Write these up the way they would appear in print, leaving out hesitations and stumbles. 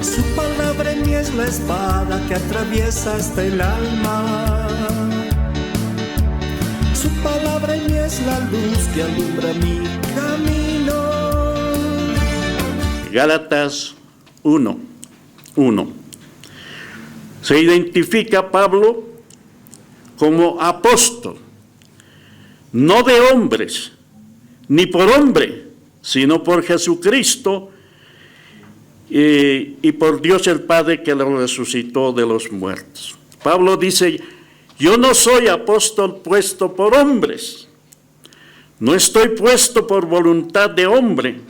Su palabra en mí es la espada que atraviesa hasta el alma. Su palabra en mí es la luz que alumbra mi camino. Gálatas 1:1. Se identifica Pablo como apóstol, no de hombres, ni por hombre, sino por Jesucristo y por Dios el Padre que lo resucitó de los muertos. Pablo dice: yo no soy apóstol puesto por hombres, no estoy puesto por voluntad de hombre,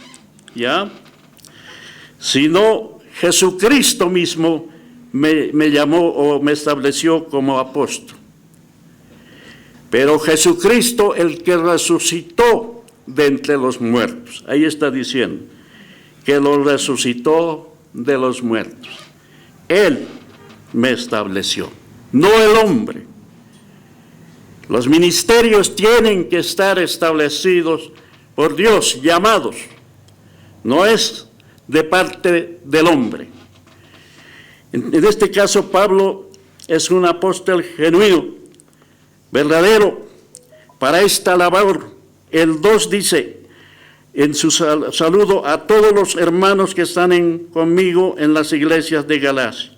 ¿ya? Sino Jesucristo mismo me llamó o me estableció como apóstol. Pero Jesucristo, el que resucitó de entre los muertos, ahí está diciendo que lo resucitó de los muertos. Él me estableció, no el hombre. Los ministerios tienen que estar establecidos por Dios, llamados. No es de parte del hombre. En este caso, Pablo es un apóstol genuino, verdadero, para esta labor. El 2 dice en su saludo a todos los hermanos que están conmigo en las iglesias de Galacia: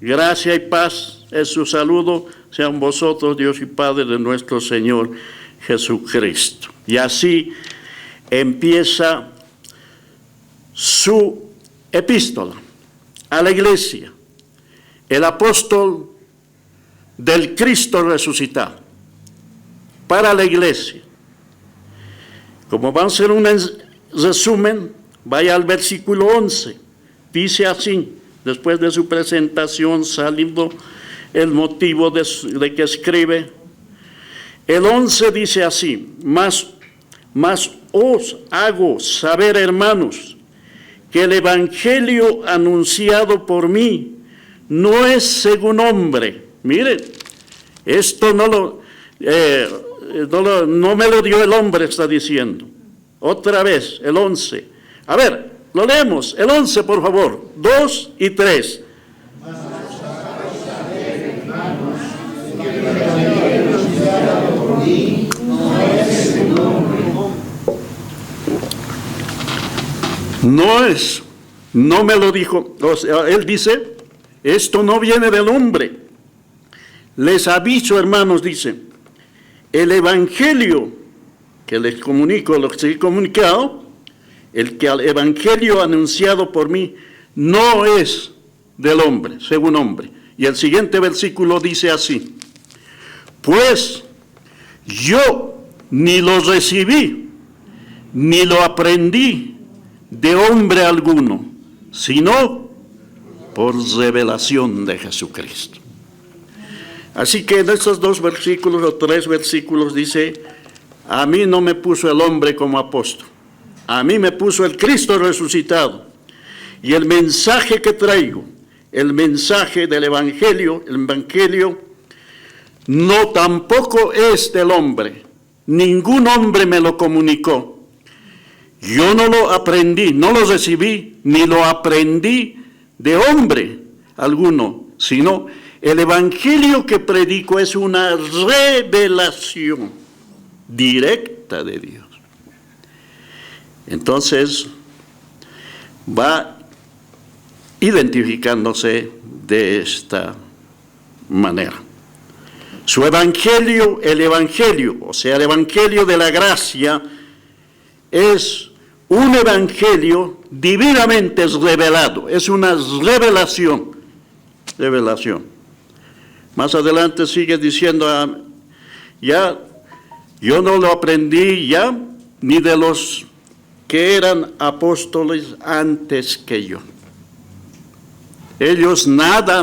gracia y paz es su saludo, sean vosotros Dios y Padre de nuestro Señor Jesucristo. Y así empieza su epístola a la iglesia, el apóstol del Cristo resucitado, para la iglesia. Como va a ser un resumen, vaya al versículo 11, dice así, después de su presentación, saliendo el motivo de que escribe. El 11 dice así: mas os hago saber, hermanos, que el evangelio anunciado por mí no es según hombre. Miren, esto no me lo dio el hombre, está diciendo. Otra vez, el 11. A ver, lo leemos, el 11, por favor, 2 y 3. No me lo dijo, o sea, él dice, esto no viene del hombre. Les aviso, hermanos, dice, el evangelio que les comunico, lo que he comunicado, el evangelio anunciado por mí no es del hombre, según hombre. Y el siguiente versículo dice así: pues yo ni lo recibí, ni lo aprendí de hombre alguno, sino por revelación de Jesucristo. Así que en estos 2 versículos o 3 versículos dice: a mí no me puso el hombre como apóstol, a mí me puso el Cristo resucitado. Y el mensaje que traigo, el mensaje del evangelio, el evangelio no tampoco es del hombre, ningún hombre me lo comunicó. Yo no lo aprendí, no lo recibí, ni lo aprendí de hombre alguno, sino el evangelio que predico es una revelación directa de Dios. Entonces, va identificándose de esta manera. Su evangelio, el evangelio, o sea, el evangelio de la gracia, es un evangelio divinamente revelado, es una revelación. Más adelante sigue diciendo, ya, yo no lo aprendí ya, ni de los que eran apóstoles antes que yo. Ellos nada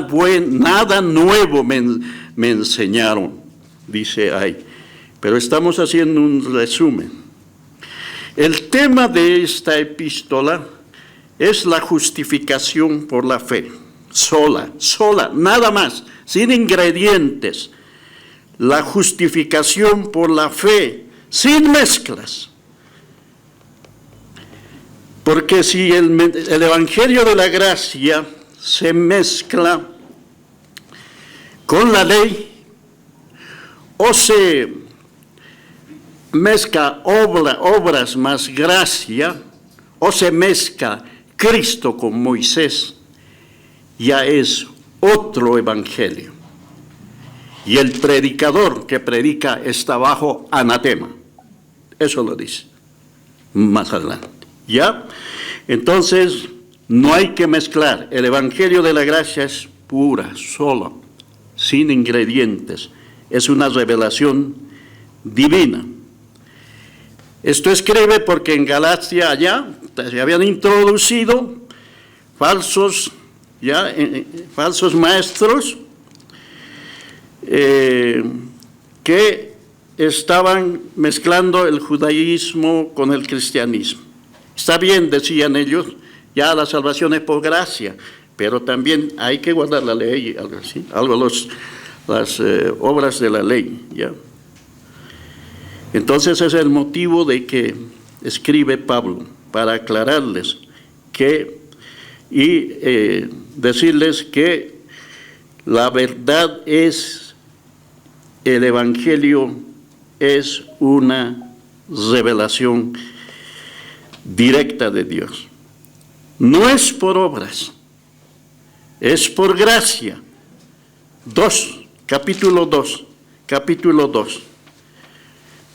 nuevo me enseñaron, dice ahí. Pero estamos haciendo un resumen. El tema de esta epístola es la justificación por la fe, sola, nada más, sin ingredientes. La justificación por la fe, sin mezclas. Porque si el evangelio de la gracia se mezcla con la ley o se mezcla obras más gracia o se mezcla Cristo con Moisés, ya es otro evangelio. Y el predicador que predica está bajo anatema. Eso lo dice más adelante. ¿Ya? Entonces, no hay que mezclar. El evangelio de la gracia es pura, sola, sin ingredientes. Es una revelación divina. Esto escribe porque en Galacia allá se habían introducido falsos maestros que estaban mezclando el judaísmo con el cristianismo. Está bien, decían ellos, ya la salvación es por gracia, pero también hay que guardar la ley, algo así, las obras de la ley, ¿ya? Entonces ese es el motivo de que escribe Pablo, para aclararles y decirles que la verdad es, el evangelio es una revelación directa de Dios. No es por obras, es por gracia. Capítulo 2,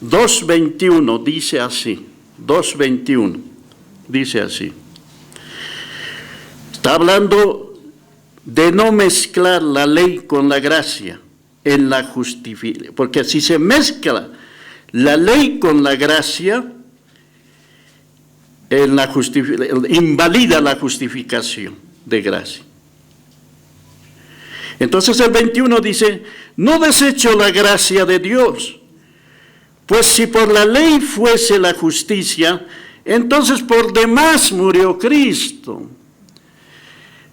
2:21 dice así, 2:21 dice así. Está hablando de no mezclar la ley con la gracia en la justificación, porque si se mezcla la ley con la gracia, invalida la justificación de gracia. Entonces el 21 dice, no desecho la gracia de Dios, pues si por la ley fuese la justicia, entonces por demás murió Cristo.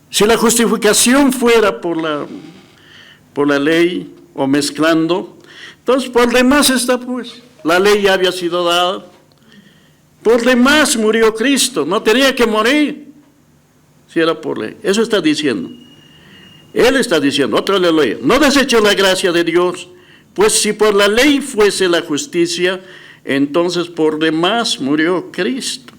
Si la justificación fuera por la ley o mezclando, entonces por demás está pues, la ley ya había sido dada, por demás murió Cristo, no tenía que morir si era por ley. Eso está diciendo. Él está diciendo, otra aleluya, no desecho la gracia de Dios, pues si por la ley fuese la justicia, entonces por demás murió Cristo.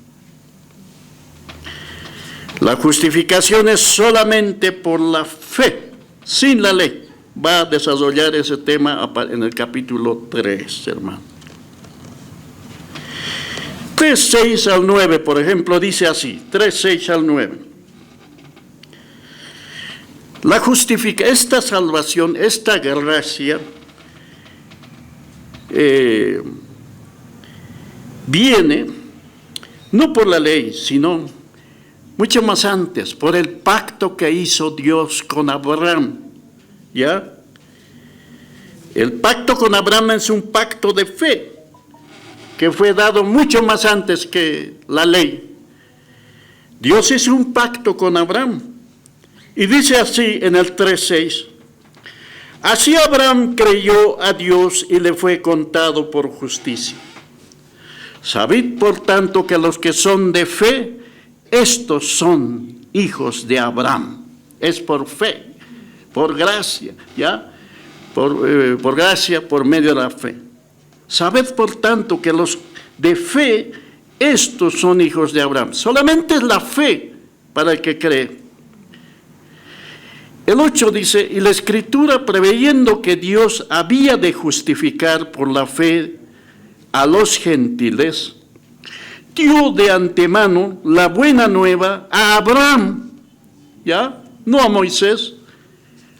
La justificación es solamente por la fe, sin la ley. Va a desarrollar ese tema en el capítulo 3, hermano. 3:6 al 9, por ejemplo, dice así, 3:6 al 9. Esta salvación, esta gracia, viene no por la ley, sino mucho más antes, por el pacto que hizo Dios con Abraham, ¿ya? El pacto con Abraham es un pacto de fe, que fue dado mucho más antes que la ley. Dios hizo un pacto con Abraham, y dice así en el 3:6, así Abraham creyó a Dios y le fue contado por justicia. Sabed por tanto que los que son de fe, estos son hijos de Abraham. Es por fe, por gracia, ¿ya? Por gracia, por medio de la fe. Sabed por tanto que los de fe, estos son hijos de Abraham. Solamente es la fe para el que cree. El 8 dice, y la Escritura, preveyendo que Dios había de justificar por la fe a los gentiles, dio de antemano la buena nueva a Abraham, ¿ya? No a Moisés,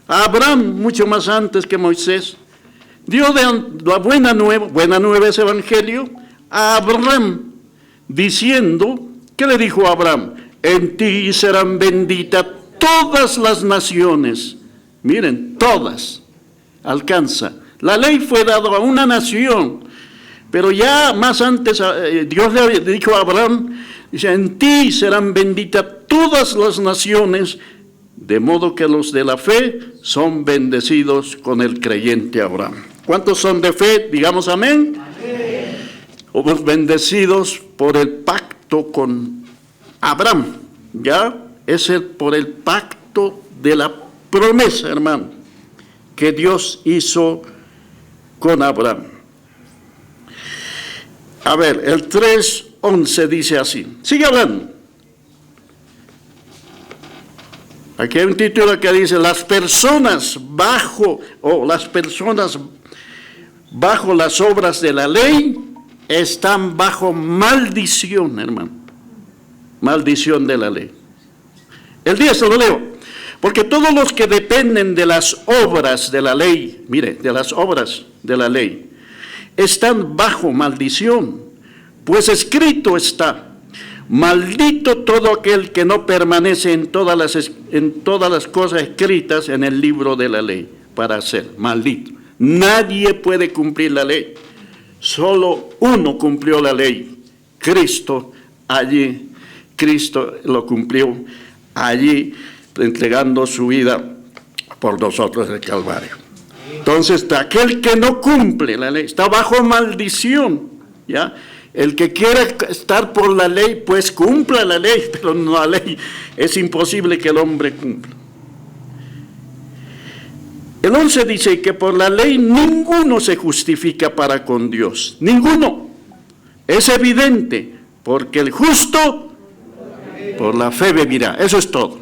a Abraham mucho más antes que Moisés. Dio la buena nueva es evangelio, a Abraham, diciendo, ¿qué le dijo a Abraham? En ti serán benditas todas las naciones. Miren, todas, alcanza. La ley fue dada a una nación, pero ya más antes Dios le dijo a Abraham, dice, en ti serán benditas todas las naciones, de modo que los de la fe son bendecidos con el creyente Abraham. ¿Cuántos son de fe? Digamos amén. Amén. O bendecidos por el pacto con Abraham, ¿ya? Es por el pacto pacto de la promesa, hermano, que Dios hizo con Abraham. A ver, el 3:11 dice así. Sigue hablando. Aquí hay un título que dice, las personas bajo las obras de la ley están bajo maldición, hermano. Maldición de la ley. El 10 se lo leo. Porque todos los que dependen de las obras de la ley, mire, de las obras de la ley, están bajo maldición. Pues escrito está, maldito todo aquel que no permanece en todas las cosas escritas en el libro de la ley para hacer. Maldito. Nadie puede cumplir la ley. Solo uno cumplió la ley. Cristo allí. Cristo lo cumplió allí, entregando su vida por nosotros en el Calvario. Entonces, aquel que no cumple la ley está bajo maldición, ¿ya? El que quiera estar por la ley, pues cumpla la ley, pero no la ley. Es imposible que el hombre cumpla. El 11 dice que por la ley ninguno se justifica para con Dios. Ninguno. Es evidente, porque el justo por la fe vivirá. Eso es todo.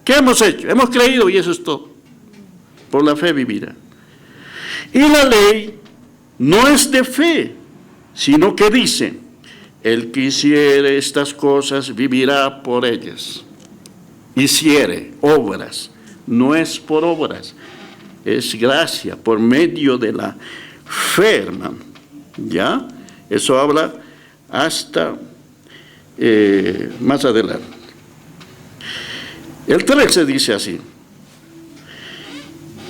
¿Qué hemos hecho? Hemos creído y eso es todo. Por la fe vivirá. Y la ley no es de fe, sino que dice, el que hiciere estas cosas vivirá por ellas. Hiciere obras, no es por obras, es gracia, por medio de la fe, hermano. ¿Ya? Eso habla hasta más adelante. El 13 dice así,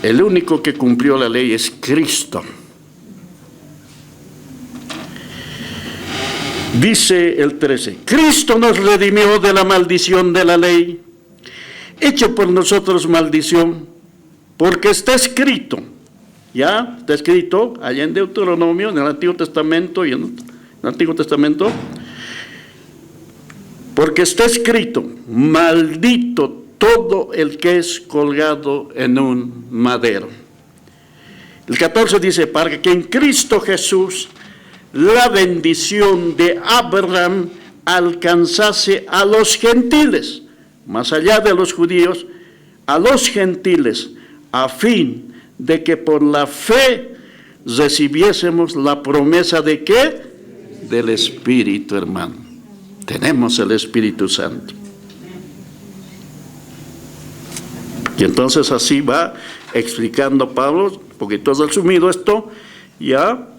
el único que cumplió la ley es Cristo. Dice el 13, Cristo nos redimió de la maldición de la ley, hecho por nosotros maldición, porque está escrito, ya está escrito allá en Deuteronomio, en el Antiguo Testamento y en el Antiguo Testamento, porque está escrito, maldito todo el que es colgado en un madero. El 14 dice, para que en Cristo Jesús la bendición de Abraham alcanzase a los gentiles, más allá de los judíos, a los gentiles, a fin de que por la fe recibiésemos la promesa de ¿qué? Del Espíritu, hermano. Tenemos el Espíritu Santo. Y entonces así va explicando Pablo, un poquito resumido esto, ya.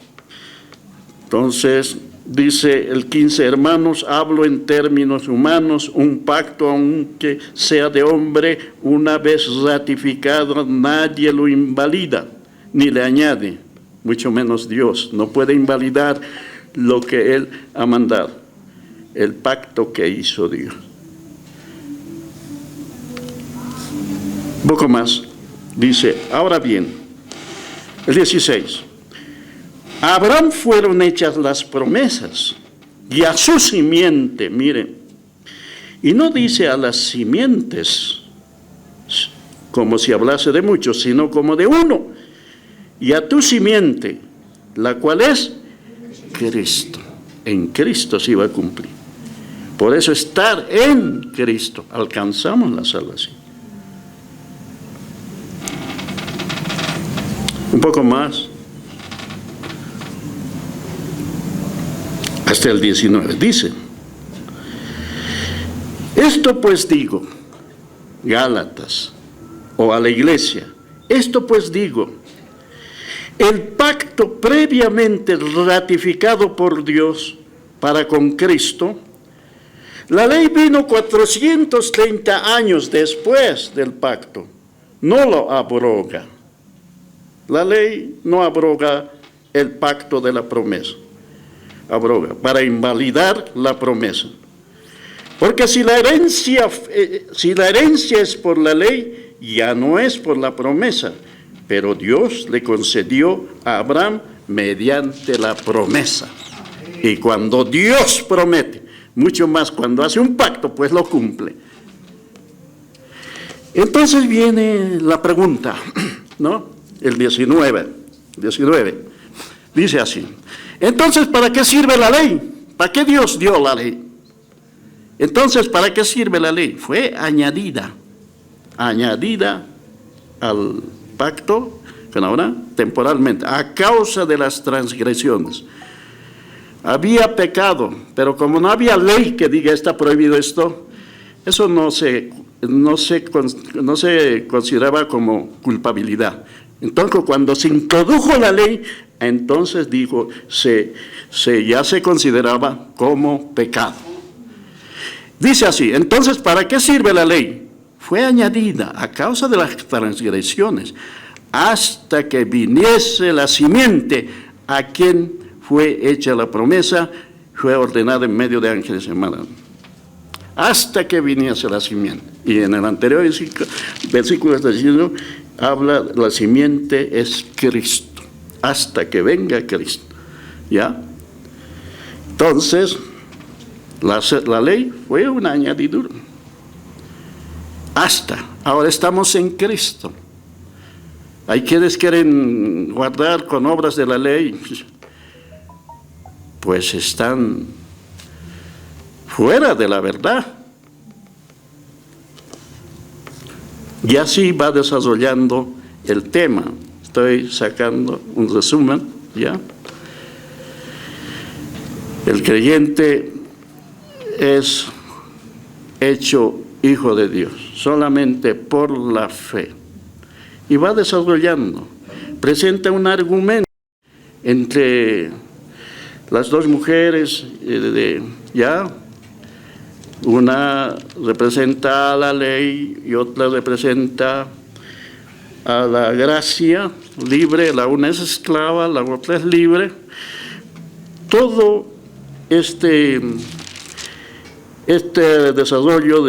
Entonces dice el 15, hermanos, hablo en términos humanos, un pacto aunque sea de hombre, una vez ratificado, nadie lo invalida, ni le añade, mucho menos Dios. No puede invalidar lo que Él ha mandado, el pacto que hizo Dios. Un poco más, dice, ahora bien, el 16, a Abraham fueron hechas las promesas, y a su simiente, miren, y no dice a las simientes, como si hablase de muchos, sino como de uno, y a tu simiente, la cual es Cristo. En Cristo se iba a cumplir. Por eso estar en Cristo, alcanzamos la salvación. Un poco más. Hasta el 19. Dice, esto pues digo, Gálatas, o a la iglesia, esto pues digo, el pacto previamente ratificado por Dios para con Cristo, la ley vino 430 años después del pacto, no lo abroga. La ley no abroga el pacto de la promesa, abroga para invalidar la promesa. Porque si la herencia es por la ley, ya no es por la promesa, pero Dios le concedió a Abraham mediante la promesa. Y cuando Dios promete, mucho más cuando hace un pacto, pues lo cumple. Entonces viene la pregunta, ¿no? El 19. Dice así. Entonces, ¿para qué sirve la ley? ¿Para qué Dios dio la ley? Entonces, ¿para qué sirve la ley? Fue añadida al pacto con Abraham temporalmente, a causa de las transgresiones. Había pecado, pero como no había ley que diga está prohibido esto, eso no se consideraba como culpabilidad. Entonces, cuando se introdujo la ley, entonces dijo, ya se consideraba como pecado. Dice así, entonces, ¿para qué sirve la ley? Fue añadida a causa de las transgresiones, hasta que viniese la simiente a quien fue hecha la promesa, fue ordenada en medio de ángeles hermanos. Hasta que viniese la simiente. Y en el anterior versículo está diciendo, habla, la simiente es Cristo, hasta que venga Cristo. ¿Ya? Entonces, la ley fue una añadidura. Ahora estamos en Cristo. Hay quienes quieren guardar con obras de la ley, pues están fuera de la verdad. Y así va desarrollando el tema. Estoy sacando un resumen, ¿ya? El creyente es hecho hijo de Dios solamente por la fe. Y va desarrollando, presenta un argumento entre las dos mujeres, ya, una representa a la ley y otra representa a la gracia libre, la una es esclava, la otra es libre. Todo este desarrollo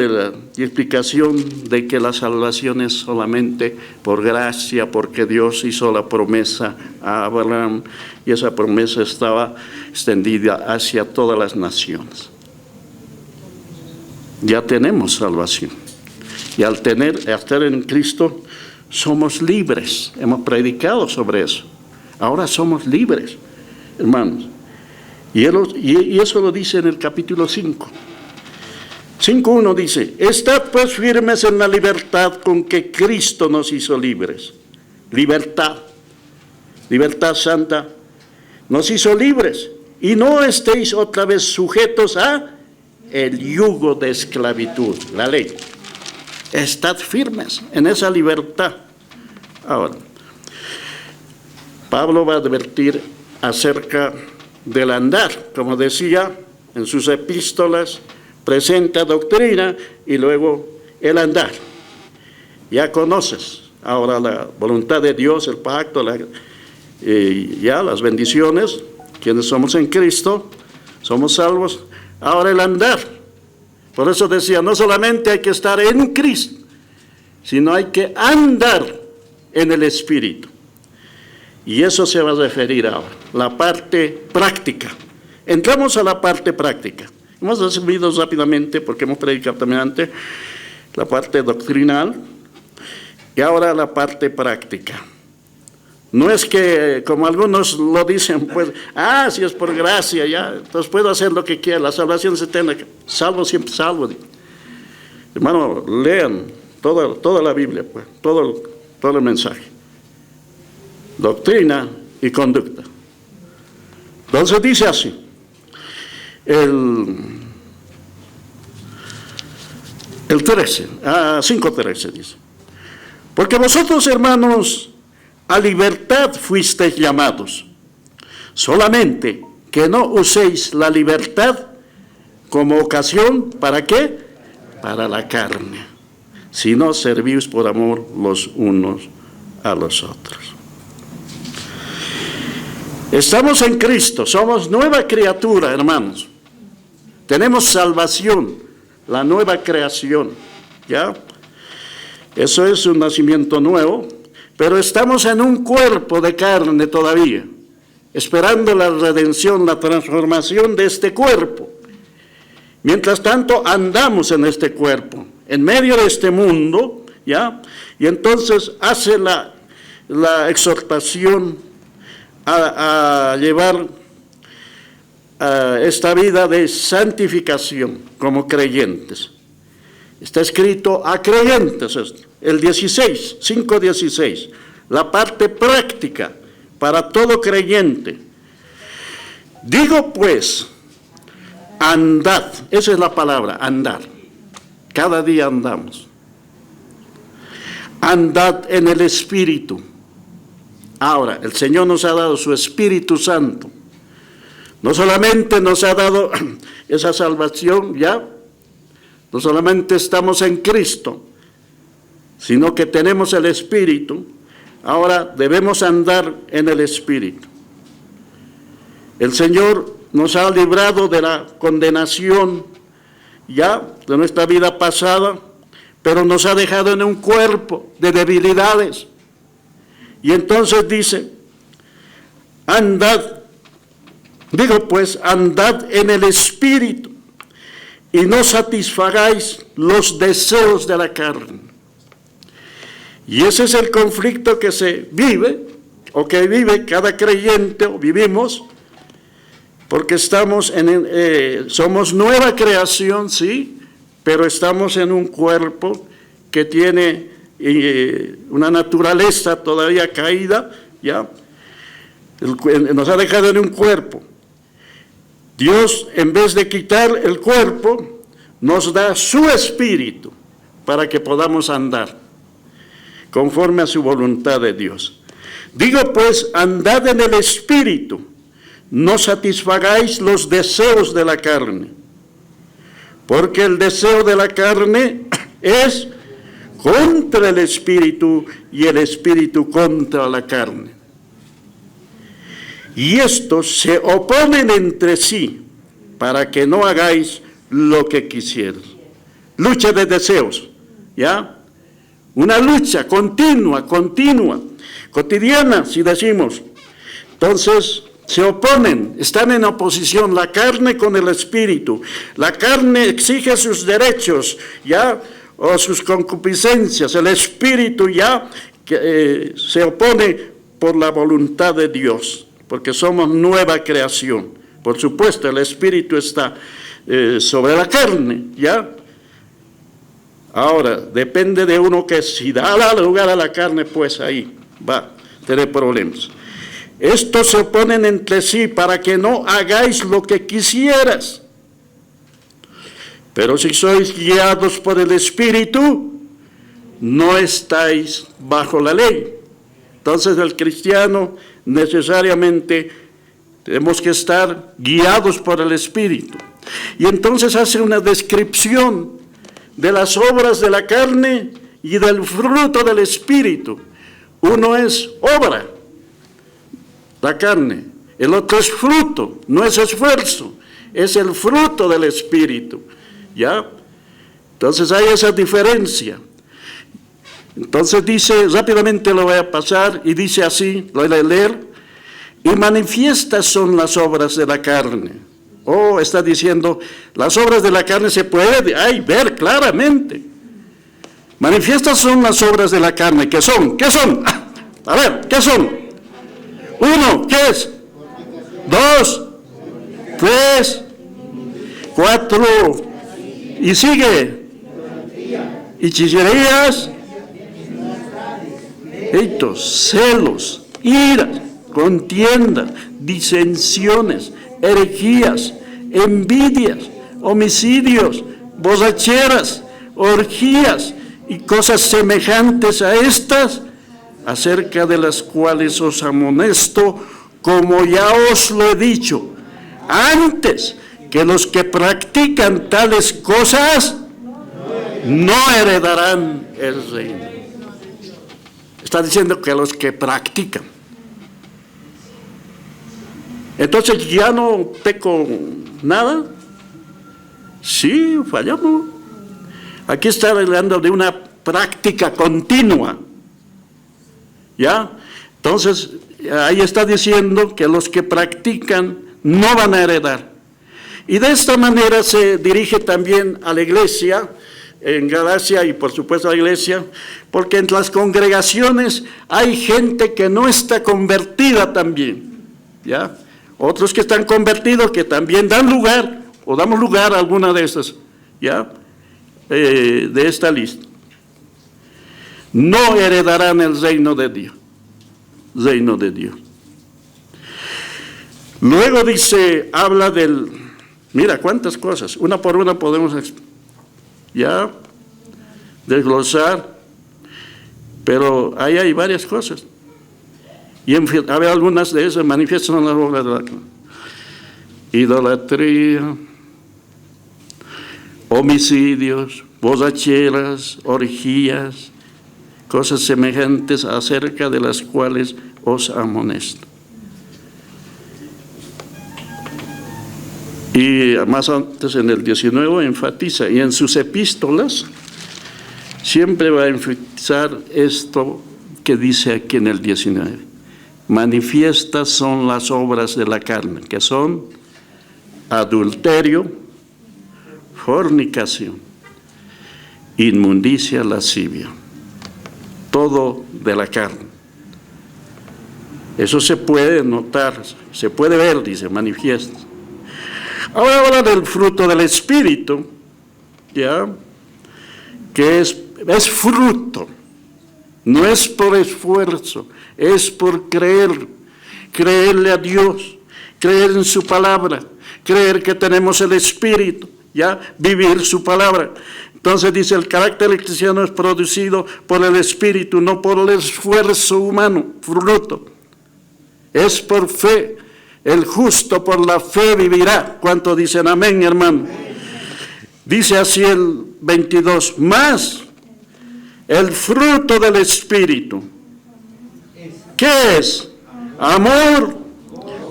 y explicación de que la salvación es solamente por gracia, porque Dios hizo la promesa a Abraham y esa promesa estaba extendida hacia todas las naciones. Ya tenemos salvación y al estar en Cristo somos libres. Hemos predicado sobre eso. Ahora somos libres, hermanos. Y eso lo dice en el capítulo 5. 5.1 dice, estad pues firmes en la libertad con que Cristo nos hizo libres. Libertad santa, nos hizo libres. Y no estéis otra vez sujetos a el yugo de esclavitud, la ley. Estad firmes en esa libertad. Ahora, Pablo va a advertir acerca del andar, como decía en sus epístolas, presenta doctrina y luego el andar. Ya conoces ahora la voluntad de Dios, el pacto, ya las bendiciones, quienes somos en Cristo, somos salvos. Ahora el andar. Por eso decía, no solamente hay que estar en Cristo, sino hay que andar en el Espíritu. Y eso se va a referir ahora, la parte práctica. Entramos a la parte práctica. Hemos resumido rápidamente, porque hemos predicado también antes, la parte doctrinal y ahora la parte práctica. No es que, como algunos lo dicen, pues, si es por gracia, ya, entonces puedo hacer lo que quiera, la salvación es eterna, salvo siempre salvo. Hermano, lean toda la Biblia, pues, todo el mensaje. Doctrina y conducta. Entonces dice así, el 13, 5:13 dice, porque vosotros, hermanos, a libertad fuisteis llamados, solamente que no uséis la libertad como ocasión, ¿para qué? Para la carne, sino servís por amor los unos a los otros. Estamos en Cristo, somos nueva criatura, hermanos. Tenemos salvación, la nueva creación, ¿ya? Eso es un nacimiento nuevo, pero estamos en un cuerpo de carne todavía, esperando la redención, la transformación de este cuerpo. Mientras tanto, andamos en este cuerpo, en medio de este mundo, ¿ya? Y entonces hace la exhortación a llevar esta vida de santificación como creyentes. Está escrito a creyentes, el 16, 5:16, la parte práctica para todo creyente. Digo pues, andad, esa es la palabra, andar. Cada día andamos. Andad en el Espíritu. Ahora, el Señor nos ha dado su Espíritu Santo. No solamente nos ha dado esa salvación, ya, no solamente estamos en Cristo, sino que tenemos el Espíritu. Ahora debemos andar en el Espíritu. El Señor nos ha librado de la condenación, ya, de nuestra vida pasada, pero nos ha dejado en un cuerpo de debilidades. Y entonces dice, andad, digo pues, andad en el Espíritu y no satisfagáis los deseos de la carne. Y ese es el conflicto que se vive, o que vive cada creyente, o vivimos, porque estamos somos nueva creación, sí, pero estamos en un cuerpo que tiene una naturaleza todavía caída, ya, nos ha dejado en un cuerpo. Dios, en vez de quitar el cuerpo, nos da su Espíritu para que podamos andar conforme a su voluntad de Dios. Digo pues, andad en el Espíritu, no satisfagáis los deseos de la carne, porque el deseo de la carne es contra el Espíritu y el Espíritu contra la carne. Y estos se oponen entre sí para que no hagáis lo que quisierais. Lucha de deseos, ¿ya? Una lucha continua, cotidiana, si decimos. Entonces, se oponen, están en oposición la carne con el Espíritu. La carne exige sus derechos, ¿ya? O sus concupiscencias. El Espíritu ya se opone por la voluntad de Dios, porque somos nueva creación. Por supuesto, el Espíritu está sobre la carne, ¿ya? Ahora, depende de uno que si da lugar a la carne, pues ahí va a tener problemas. Estos se oponen entre sí para que no hagáis lo que quisieras. Pero si sois guiados por el Espíritu, no estáis bajo la ley. Entonces el cristiano necesariamente tenemos que estar guiados por el Espíritu. Y entonces hace una descripción de las obras de la carne y del fruto del Espíritu. Uno es obra, la carne. El otro es fruto, no es esfuerzo, es el fruto del Espíritu. ¿Ya? Entonces hay esa diferencia. Entonces dice, rápidamente lo voy a pasar, y dice así, lo voy a leer: y manifiestas son las obras de la carne. Oh, está diciendo, las obras de la carne se puede ver claramente. Manifiestas son las obras de la carne. ¿Qué son? ¿Qué son? A ver, ¿qué son? 1, ¿qué es? 2, 3, 4, y sigue. Y chillerías, pleitos, celos, iras, contiendas, disensiones, herejías, envidias, homicidios, borracheras, orgías y cosas semejantes a estas, acerca de las cuales os amonesto, como ya os lo he dicho antes, que los que practican tales cosas no heredarán el reino. Está diciendo que los que practican. Entonces, ¿ya no peco nada? Sí, fallamos. Aquí está hablando de una práctica continua. ¿Ya? Entonces, ahí está diciendo que los que practican no van a heredar. Y de esta manera se dirige también a la iglesia, en Galacia y por supuesto la iglesia, porque en las congregaciones hay gente que no está convertida también, ¿ya? Otros que están convertidos que también dan lugar, o damos lugar a alguna de esas, ¿ya? De esta lista. No heredarán el reino de Dios. Reino de Dios. Luego dice, habla del, mira cuántas cosas, una por una podemos ya desglosar, pero ahí hay varias cosas. Y en fin, a ver, algunas de esas manifiestan en la obra de la idolatría, homicidios, borracheras, orgías, cosas semejantes acerca de las cuales os amonesto. Y más antes en el 19 enfatiza, y en sus epístolas siempre va a enfatizar esto que dice aquí en el 19. Manifiestas son las obras de la carne, que son adulterio, fornicación, inmundicia, lascivia. Todo de la carne. Eso se puede notar, se puede ver, dice, manifiesta. Ahora habla del fruto del Espíritu, ¿ya? Que es fruto, no es por esfuerzo, es por creerle a Dios, creer en su palabra, creer que tenemos el Espíritu, ¿ya? Vivir su palabra. Entonces dice, el carácter cristiano es producido por el Espíritu, no por el esfuerzo humano, fruto. Es por fe. El justo por la fe vivirá. ¿Cuánto dicen amén, hermano? Dice así el 22, más el fruto del Espíritu. ¿Qué es? Amor,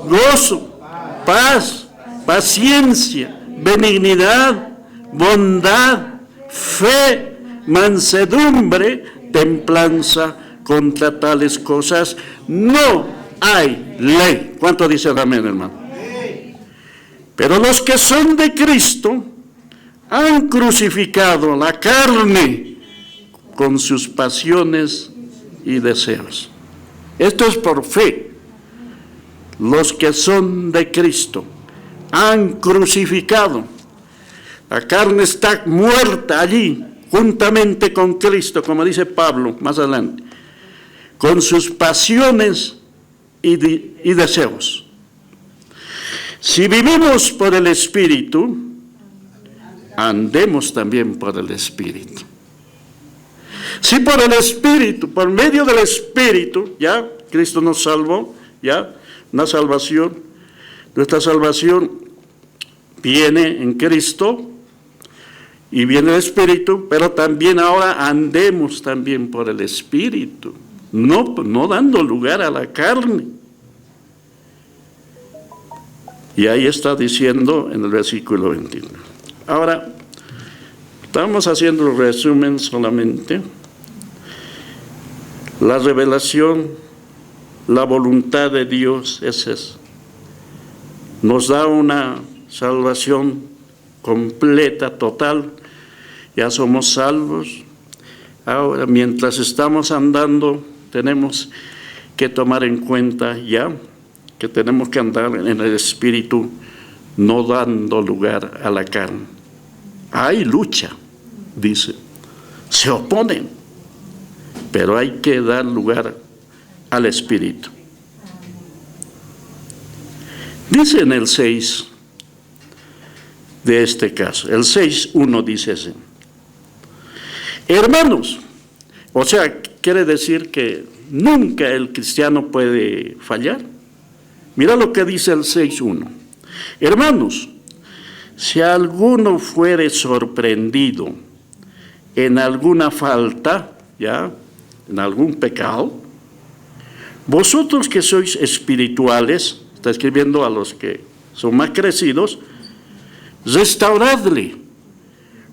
gozo, paz, paciencia, benignidad, bondad, fe, mansedumbre, templanza. Contra tales cosas no hay ley. ¿Cuánto dicen amén, hermano? Pero los que son de Cristo han crucificado la carne con sus pasiones y deseos. Esto es por fe. Los que son de Cristo han crucificado. La carne está muerta allí, juntamente con Cristo, como dice Pablo más adelante, con sus pasiones y deseos. Si vivimos por el Espíritu, andemos también por el Espíritu. Si por el Espíritu, por medio del Espíritu, ya Cristo nos salvó, ya una salvación, nuestra salvación viene en Cristo y viene el Espíritu, pero también ahora andemos también por el Espíritu. No dando lugar a la carne. Y ahí está diciendo en el versículo 21. Ahora, estamos haciendo un resumen solamente. La revelación, la voluntad de Dios es eso. Nos da una salvación completa, total. Ya somos salvos. Ahora, mientras estamos andando, tenemos que tomar en cuenta ya que tenemos que andar en el Espíritu, no dando lugar a la carne. Hay lucha, dice, se oponen, pero hay que dar lugar al Espíritu. Dice en el 6 de este caso, el 6:1 dice así: hermanos, o sea, quiere decir que nunca el cristiano puede fallar. Mira lo que dice el 6:1. Hermanos, si alguno fuere sorprendido en alguna falta, ya, en algún pecado, vosotros que sois espirituales, está escribiendo a los que son más crecidos, restauradle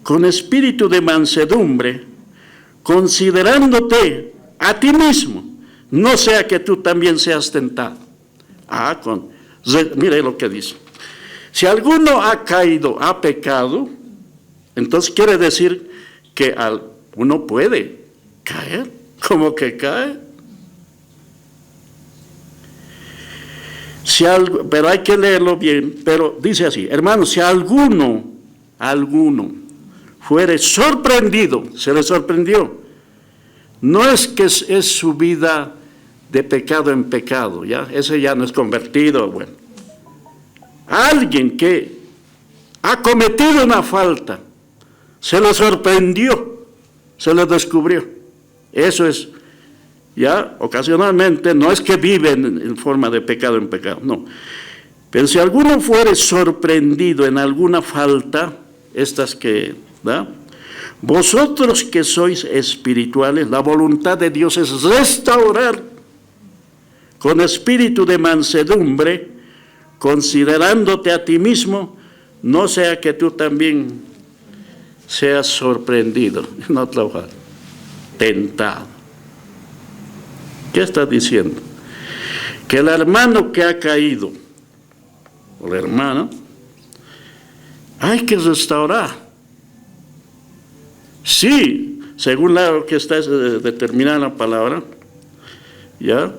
con espíritu de mansedumbre, considerándote a ti mismo, no sea que tú también seas tentado. Mire lo que dice. Si alguno ha caído, ha pecado, entonces quiere decir que uno puede caer, como que cae. Pero hay que leerlo bien, pero dice así, hermanos, si alguno fuere sorprendido, se le sorprendió, no es que es su vida de pecado en pecado, ¿ya? Ese ya no es convertido, bueno. Alguien que ha cometido una falta, se le sorprendió, se le descubrió. Eso es, ya, ocasionalmente, no es que viven en forma de pecado en pecado, no. Pero si alguno fuere sorprendido en alguna falta, estas que, ¿da? Vosotros que sois espirituales, la voluntad de Dios es restaurar con espíritu de mansedumbre, considerándote a ti mismo, no sea que tú también seas sorprendido, en otra hoja, tentado. ¿Qué está diciendo? Que el hermano que ha caído, o la hermana, hay que restaurar. Sí, según lo que está determinada la palabra, ¿ya?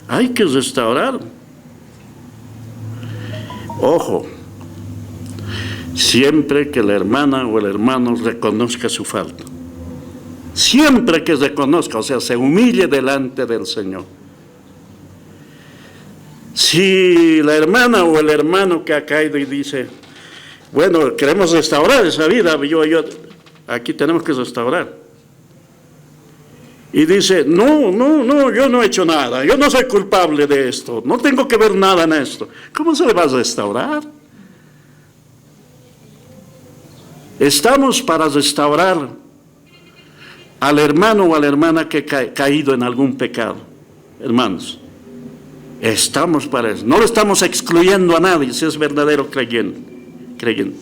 Hay que restaurar. Ojo, siempre que la hermana o el hermano reconozca su falta. Siempre que reconozca, o sea, se humille delante del Señor. Si la hermana o el hermano que ha caído y dice, bueno, queremos restaurar esa vida, aquí tenemos que restaurar. Y dice, no, yo no he hecho nada, yo no soy culpable de esto, no tengo que ver nada en esto. ¿Cómo se le va a restaurar? Estamos para restaurar al hermano o a la hermana que ha caído en algún pecado, hermanos. Estamos para eso. No lo estamos excluyendo a nadie si es verdadero creyente.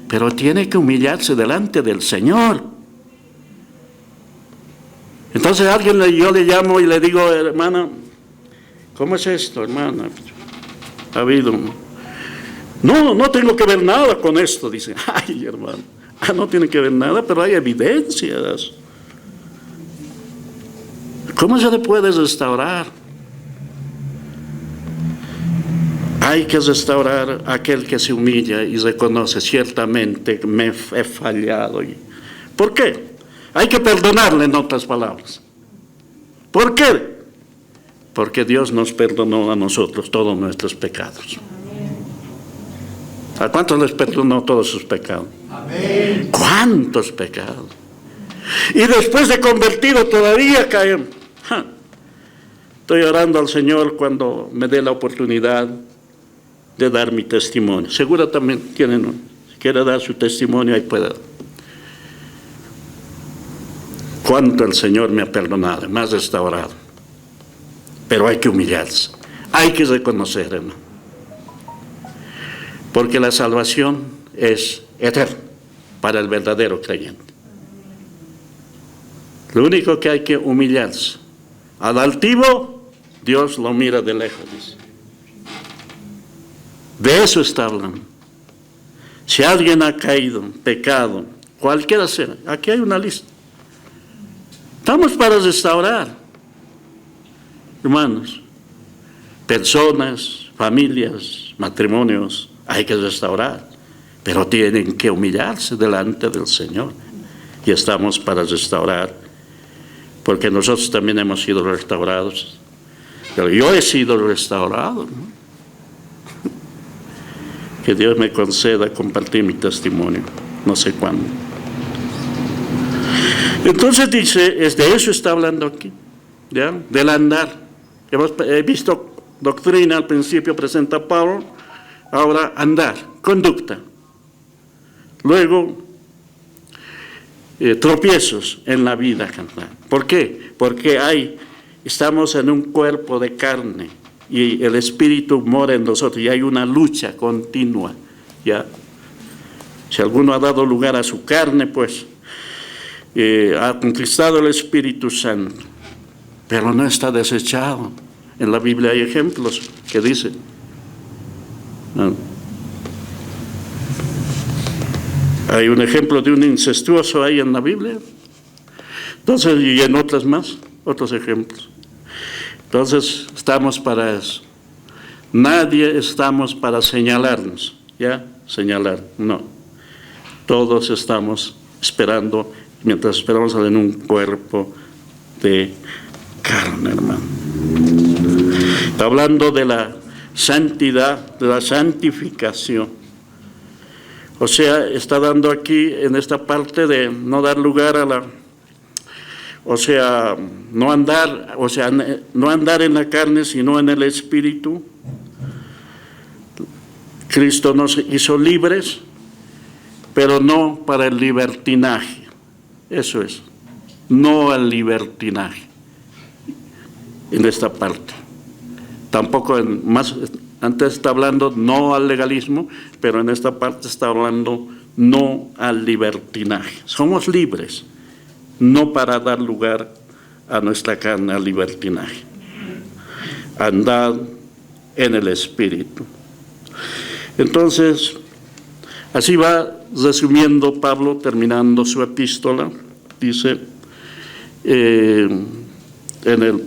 Pero tiene que humillarse delante del Señor. Entonces yo le llamo y le digo, hermana, ¿cómo es esto, hermana? Ha habido. No tengo que ver nada con esto, dice. Ay, hermano, no tiene que ver nada, pero hay evidencias. ¿Cómo se le puede restaurar? Hay que restaurar a aquel que se humilla y reconoce, ciertamente me he fallado. ¿Por qué? Hay que perdonarle, en otras palabras. ¿Por qué? Porque Dios nos perdonó a nosotros todos nuestros pecados. ¿A cuántos les perdonó todos sus pecados? Amén. ¿Cuántos pecados? Y después de convertido todavía caemos. Estoy orando al Señor cuando me dé la oportunidad de dar mi testimonio. Seguro también tienen, si quiere dar su testimonio, ahí puede. Cuánto el Señor me ha perdonado, me ha restaurado. Pero hay que humillarse, hay que reconocer, hermano. Porque la salvación es eterna para el verdadero creyente. Lo único que hay que humillarse. Al altivo, Dios lo mira de lejos, dice. De eso está hablando. Si alguien ha caído, pecado, cualquiera sea, aquí hay una lista. Estamos para restaurar, hermanos, personas, familias, matrimonios, hay que restaurar, pero tienen que humillarse delante del Señor. Y estamos para restaurar, porque nosotros también hemos sido restaurados. Pero yo he sido restaurado, ¿no? Que Dios me conceda compartir mi testimonio, no sé cuándo. Entonces dice, de eso está hablando aquí, ¿ya? Del andar. Hemos visto doctrina, al principio presenta Pablo, ahora andar, conducta. Luego, tropiezos en la vida. ¿Por qué? Porque estamos en un cuerpo de carne y el Espíritu mora en nosotros y hay una lucha continua, ¿ya? Si alguno ha dado lugar a su carne, pues ha conquistado el Espíritu Santo, pero no está desechado. En la Biblia hay ejemplos que dicen, ¿no? Hay un ejemplo de un incestuoso ahí en la Biblia. Entonces, y en otras más, otros ejemplos. Entonces, estamos para eso. Nadie estamos para señalarnos, ¿ya? Señalar, no. Todos estamos esperando, mientras esperamos en un cuerpo de carne, hermano. Está hablando de la santidad, de la santificación. O sea, está dando aquí en esta parte de no dar lugar a la, no andar en la carne, sino en el Espíritu. Cristo nos hizo libres, pero no para el libertinaje. Eso es, no al libertinaje en esta parte. Tampoco antes está hablando no al legalismo, pero en esta parte está hablando no al libertinaje. Somos libres, no para dar lugar a nuestra carne al libertinaje. Andad en el Espíritu. Entonces, así va resumiendo Pablo, terminando su epístola, dice en el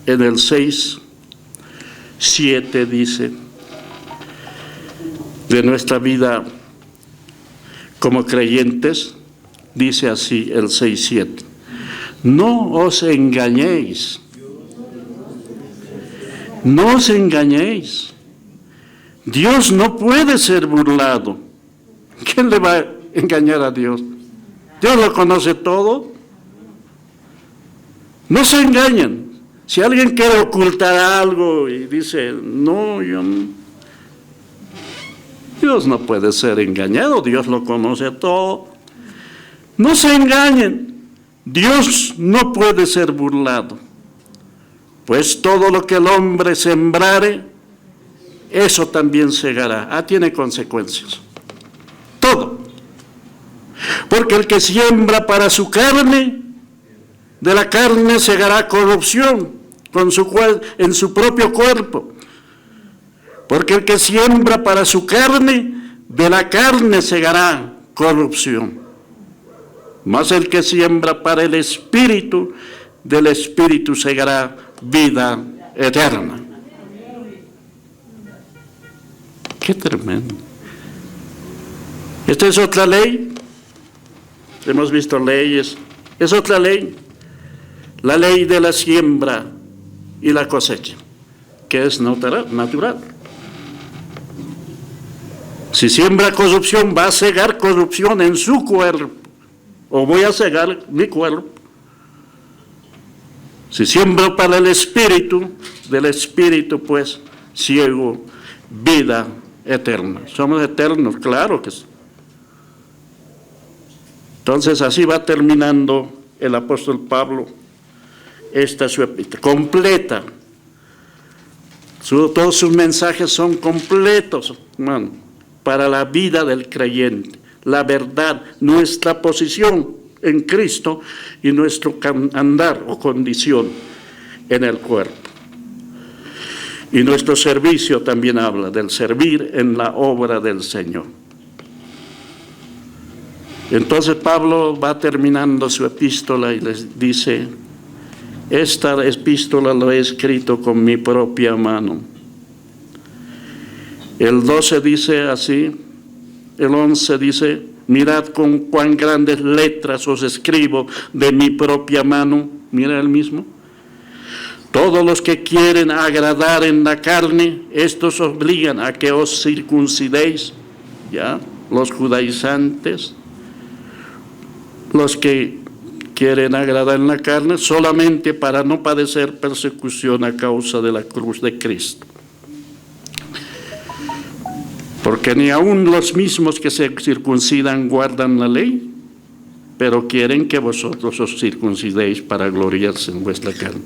6:7 dice, de nuestra vida como creyentes, dice así el 6:7, no os engañéis, no os engañéis, Dios no puede ser burlado. ¿Quién le va a engañar a Dios? Dios lo conoce todo. No se engañen. Si alguien quiere ocultar algo y dice, no, Dios no puede ser engañado, Dios lo conoce todo. No se engañen, Dios no puede ser burlado. Pues todo lo que el hombre sembrare, eso también segará. Tiene consecuencias. Todo. Porque el que siembra para su carne, de la carne segará corrupción en su propio cuerpo. Porque el que siembra para su carne, de la carne segará corrupción. Mas el que siembra para el Espíritu, del Espíritu segará vida eterna. Qué tremendo. Esta es otra ley. Hemos visto leyes. Es otra ley. La ley de la siembra y la cosecha, que es natural. Si siembra corrupción, va a cegar corrupción en su cuerpo. O voy a cegar mi cuerpo. Si siembro para el Espíritu, del Espíritu, pues, ciego vida eterna. Somos eternos, claro que sí. Entonces, así va terminando el apóstol Pablo esta su epístola, completa. Todos sus mensajes son completos, hermano, para la vida del creyente. La verdad, nuestra posición en Cristo y nuestro andar o condición en el cuerpo. Y nuestro servicio también habla del servir en la obra del Señor. Entonces Pablo va terminando su epístola y les dice, esta epístola lo he escrito con mi propia mano. El 12 dice así, el 11 dice, mirad con cuán grandes letras os escribo de mi propia mano. Mira el mismo. Todos los que quieren agradar en la carne, estos obligan a que os circuncidéis, ¿ya? Los judaizantes, los que quieren agradar en la carne, solamente para no padecer persecución a causa de la cruz de Cristo. Porque ni aun los mismos que se circuncidan guardan la ley, pero quieren que vosotros os circuncidéis para gloriarse en vuestra carne.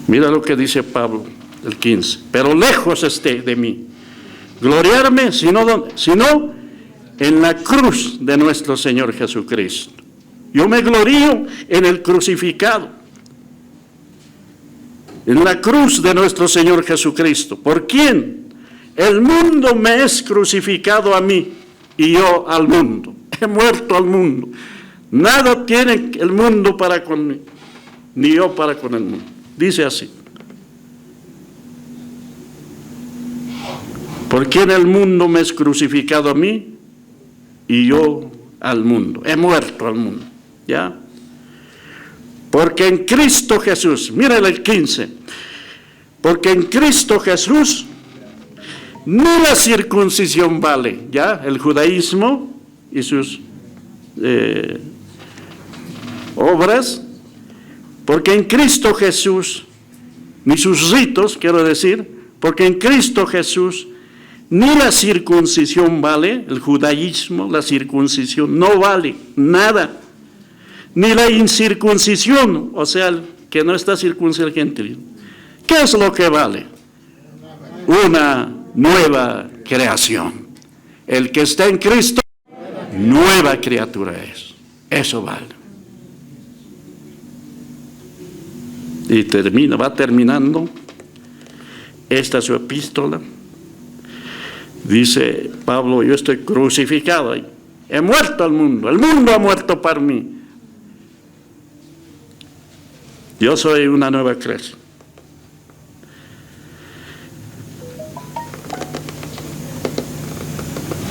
Mira lo que dice Pablo, el 15. Pero lejos esté de mí gloriarme, sino en la cruz de nuestro Señor Jesucristo. Yo me glorío en el crucificado, en la cruz de nuestro Señor Jesucristo. ¿Por quién? El mundo me es crucificado a mí y yo al mundo. He muerto al mundo. Nada tiene el mundo para conmigo, ni yo para con el mundo. Dice así. Porque en el mundo me es crucificado a mí y yo al mundo. He muerto al mundo. ¿Ya? Porque en Cristo Jesús, miren el 15, porque en Cristo Jesús ni la circuncisión vale, ¿ya? El judaísmo y sus obras, porque en Cristo Jesús, ni sus ritos, quiero decir, porque en Cristo Jesús ni la circuncisión vale, el judaísmo, la circuncisión no vale nada, ni la incircuncisión, o sea, el que no está circuncidado el gentil. ¿Qué es lo que vale? Una nueva creación. El que está en Cristo, nueva criatura es. Eso vale. Y va terminando esta su epístola. Dice Pablo, yo estoy crucificado, he muerto al mundo, el mundo ha muerto para mí. Yo soy una nueva creación.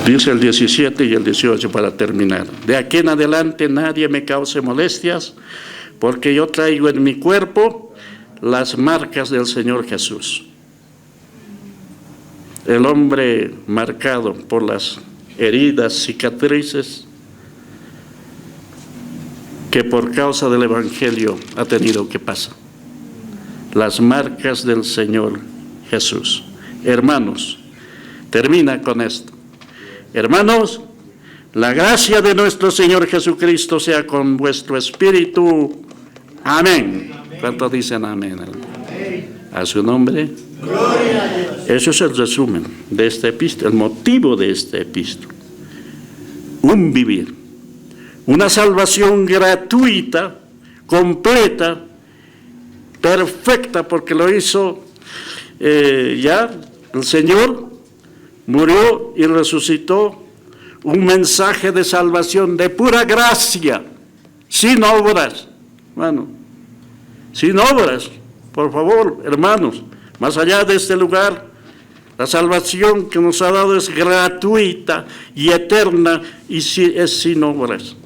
Dice el 17 y el 18 para terminar. De aquí en adelante nadie me cause molestias, porque yo traigo en mi cuerpo las marcas del Señor Jesús. El hombre marcado por las heridas, cicatrices, que por causa del Evangelio ha tenido que pasar. Las marcas del Señor Jesús. Hermanos, termina con esto. Hermanos, la gracia de nuestro Señor Jesucristo sea con vuestro espíritu. Amén. ¿Cuántos dicen amén? A su nombre. Gloria a Dios. Eso es el resumen de esta epístola, el motivo de esta epístola. Un vivir. Una salvación gratuita, completa, perfecta, porque lo hizo ya el Señor, murió y resucitó. Un mensaje de salvación de pura gracia, sin obras. Bueno, sin obras, por favor, hermanos, más allá de este lugar, la salvación que nos ha dado es gratuita y eterna y es sin obras.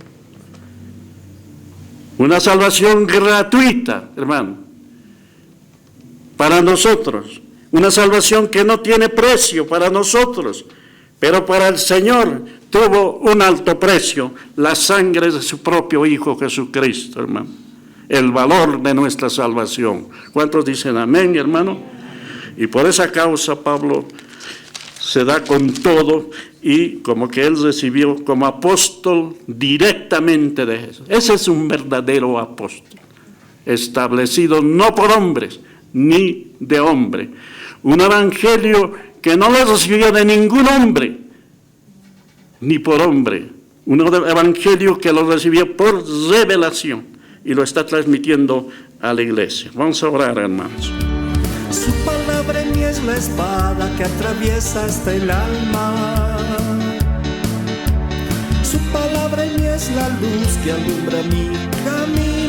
Una salvación gratuita, hermano, para nosotros. Una salvación que no tiene precio para nosotros, pero para el Señor tuvo un alto precio, la sangre de su propio Hijo Jesucristo, hermano. El valor de nuestra salvación. ¿Cuántos dicen amén, hermano? Y por esa causa Pablo se da con todo y como que él recibió como apóstol directamente de Jesús. Ese es un verdadero apóstol, establecido no por hombres ni de hombre. Un evangelio que no lo recibió de ningún hombre ni por hombre. Un evangelio que lo recibió por revelación y lo está transmitiendo a la iglesia. Vamos a orar, hermanos. Su palabra en mí es la espada que atraviesa hasta el alma. Su palabra en mí es la luz que alumbra mi camino.